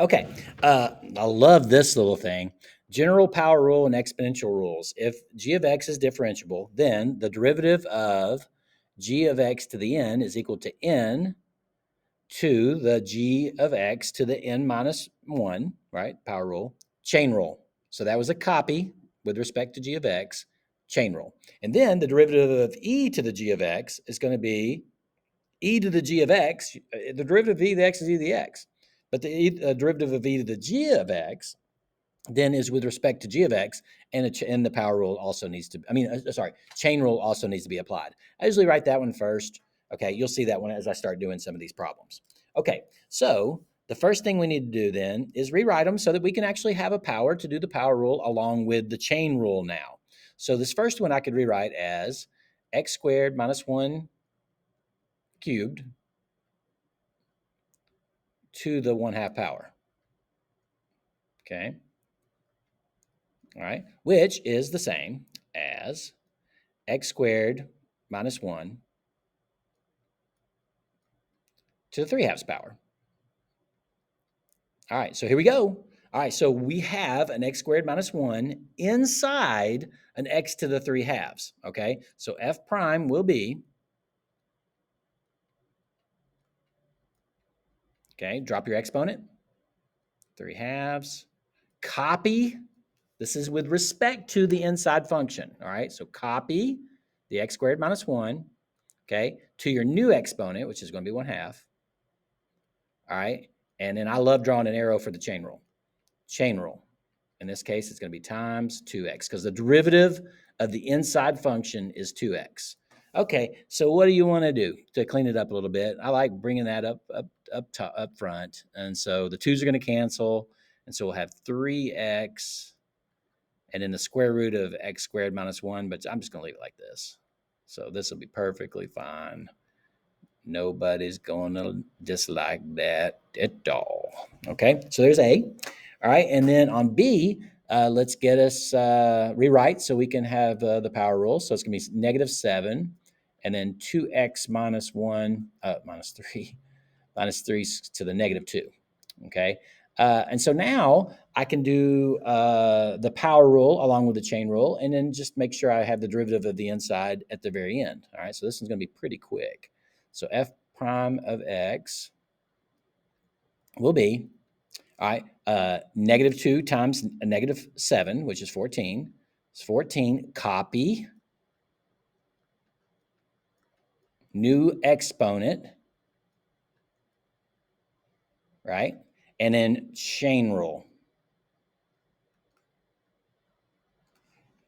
Okay. I love this little thing. General power rule and exponential rules. If g of x is differentiable, then the derivative of g of x to the n is equal to n to the g of x to the n minus 1, right? Power rule, chain rule. So that was a copy with respect to g of x, chain rule. And then the derivative of e to the g of x is going to be e to the g of x. The derivative of e to the x is e to the x. But the derivative of e to the g of x then is with respect to g of x, and the power rule also needs to, chain rule also needs to be applied. I usually write that one first. Okay, you'll see that one as I start doing some of these problems. Okay, so the first thing we need to do then is rewrite them so that we can actually have a power to do the power rule along with the chain rule now. So this first one I could rewrite as x squared minus 1 cubed to the 1/2 power. Okay, all right, which is the same as x squared minus 1 to the 3/2 power. All right, so here we go. All right, so we have an x squared minus 1 inside an x to the 3/2. Okay, so f prime will be, okay, drop your exponent, 3/2, copy. This is with respect to the inside function. All right, so copy the x squared minus 1, okay, to your new exponent, which is going to be 1/2. All right, and then I love drawing an arrow for the chain rule. Chain rule. In this case, it's going to be times 2x because the derivative of the inside function is 2x. Okay, so what do you want to do to clean it up a little bit? I like bringing that up front, and so the 2's are going to cancel, and so we'll have 3x, and then the square root of x squared minus 1, but I'm just going to leave it like this. So this will be perfectly fine. Nobody's going to dislike that at all. Okay, so there's A. All right, and then on B, let's get us rewrite so we can have the power rule. So it's going to be -7, and then 2x minus 1, minus 3, minus 3 to the -2. Okay, and so now I can do the power rule along with the chain rule, and then just make sure I have the derivative of the inside at the very end. All right, so this one's going to be pretty quick. So f prime of x will be, all right, -2 times a -7, which is 14. It's 14, copy, new exponent, right? And then chain rule.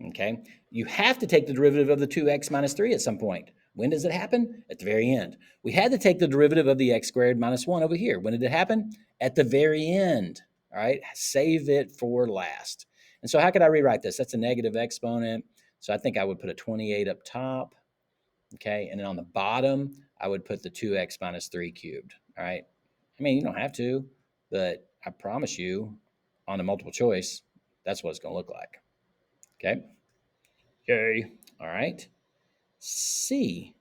Okay, you have to take the derivative of the 2x minus 3 at some point. When does it happen? At the very end. We had to take the derivative of the x squared minus 1 over here. When did it happen? At the very end. All right, save it for last. And so how could I rewrite this? That's a negative exponent. So I think I would put a 28 up top. Okay, and then on the bottom, I would put the 2x minus 3 cubed. All right, I mean, you don't have to, but I promise you on a multiple choice, that's what it's going to look like. Okay. Yay. All right. C.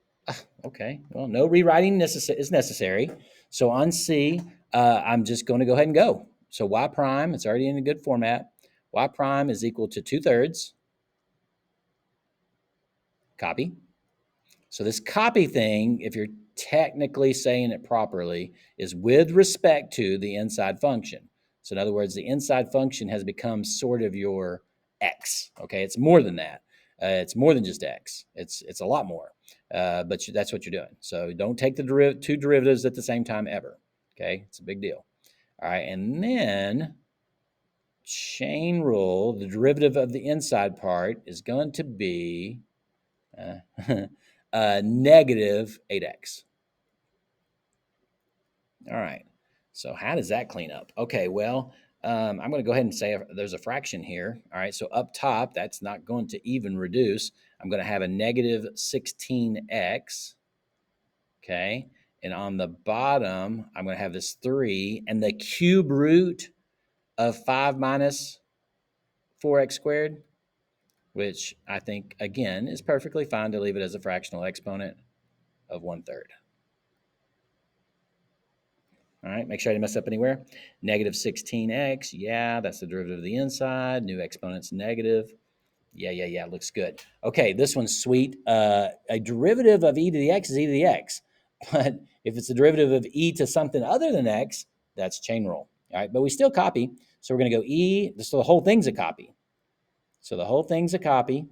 Okay. Well, no rewriting is necessary. So on C, I'm just going to go ahead and go. So y prime, it's already in a good format. Y prime is equal to 2/3. Copy. So this copy thing, if you're technically saying it properly, is with respect to the inside function. So in other words, the inside function has become sort of your x. Okay, it's more than that. It's more than just x. It's a lot more. But that's what you're doing. So don't take the two derivatives at the same time ever. Okay, it's a big deal. All right, and then chain rule. The derivative of the inside part is going to be negative 8x. All right. So how does that clean up? Okay, well, I'm going to go ahead and say there's a fraction here. All right, so up top, that's not going to even reduce. I'm going to have a negative 16x. Okay, and on the bottom, I'm going to have this 3, and the cube root of 5 minus 4x squared, which I think, again, is perfectly fine to leave it as a fractional exponent of 1/3. All right, make sure I didn't mess up anywhere. Negative 16x, yeah, that's the derivative of the inside. New exponent's negative. Yeah, looks good. Okay, this one's sweet. A derivative of e to the x is e to the x. But if it's a derivative of e to something other than x, that's chain rule. All right, but we still copy. So we're going to go e, so the whole thing's a copy. So the whole thing's a copy.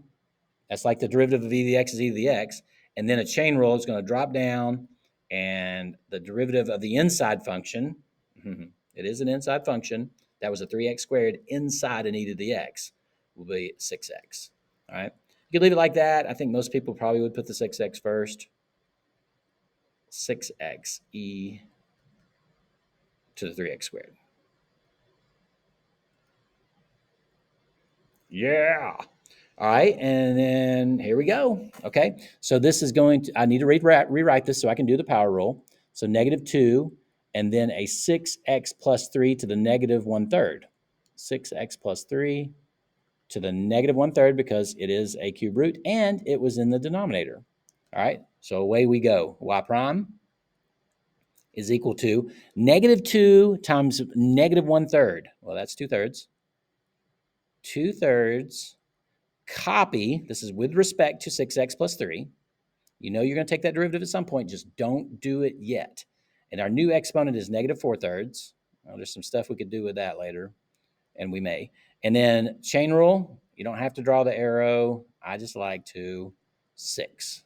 That's like the derivative of e to the x is e to the x. And then a chain rule is going to drop down, and the derivative of the inside function, it is an inside function, that was a 3x squared inside an e to the x, will be 6x. All right. You could leave it like that. I think most people probably would put the 6x first. 6x e to the 3x squared. Yeah. All right, and then here we go. Okay, so this is going to, I need to rewrite this so I can do the power rule. So negative 2, and then a 6x plus 3 to the negative 1/3. 6x plus 3 to the negative 1/3 because it is a cube root, and it was in the denominator. All right, so away we go. Y prime is equal to negative 2 times negative 1/3. Well, that's 2/3. 2/3 copy, this is with respect to 6x plus 3. You know you're going to take that derivative at some point. Just don't do it yet. And our new exponent is negative 4/3. Well, there's some stuff we could do with that later, and we may. And then chain rule, you don't have to draw the arrow. I just like to 6.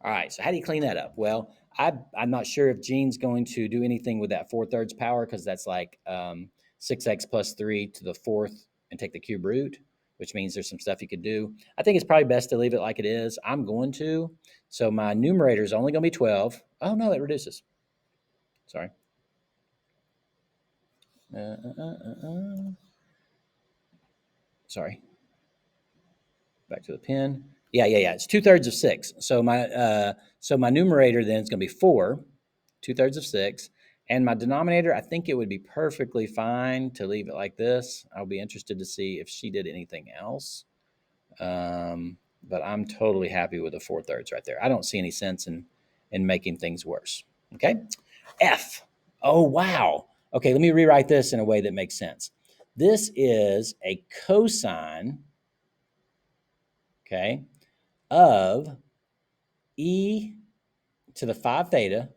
All right, so how do you clean that up? Well, I'm not sure if Gene's going to do anything with that 4/3 power because that's like 6x plus 3 to the 4th and take the cube root, which means there's some stuff you could do. I think it's probably best to leave it like it is. I'm going to. So my numerator is only going to be 12. Oh, no, it reduces. Sorry. Sorry. Back to the pen. Yeah. It's 2/3 of 6. So my numerator then is going to be 4, 2/3 of 6. And my denominator, I think it would be perfectly fine to leave it like this. I'll be interested to see if she did anything else. But I'm totally happy with the 4/3 right there. I don't see any sense in making things worse. Okay. F. Oh, wow. Okay, let me rewrite this in a way that makes sense. This is a cosine, okay, of e to the 5 theta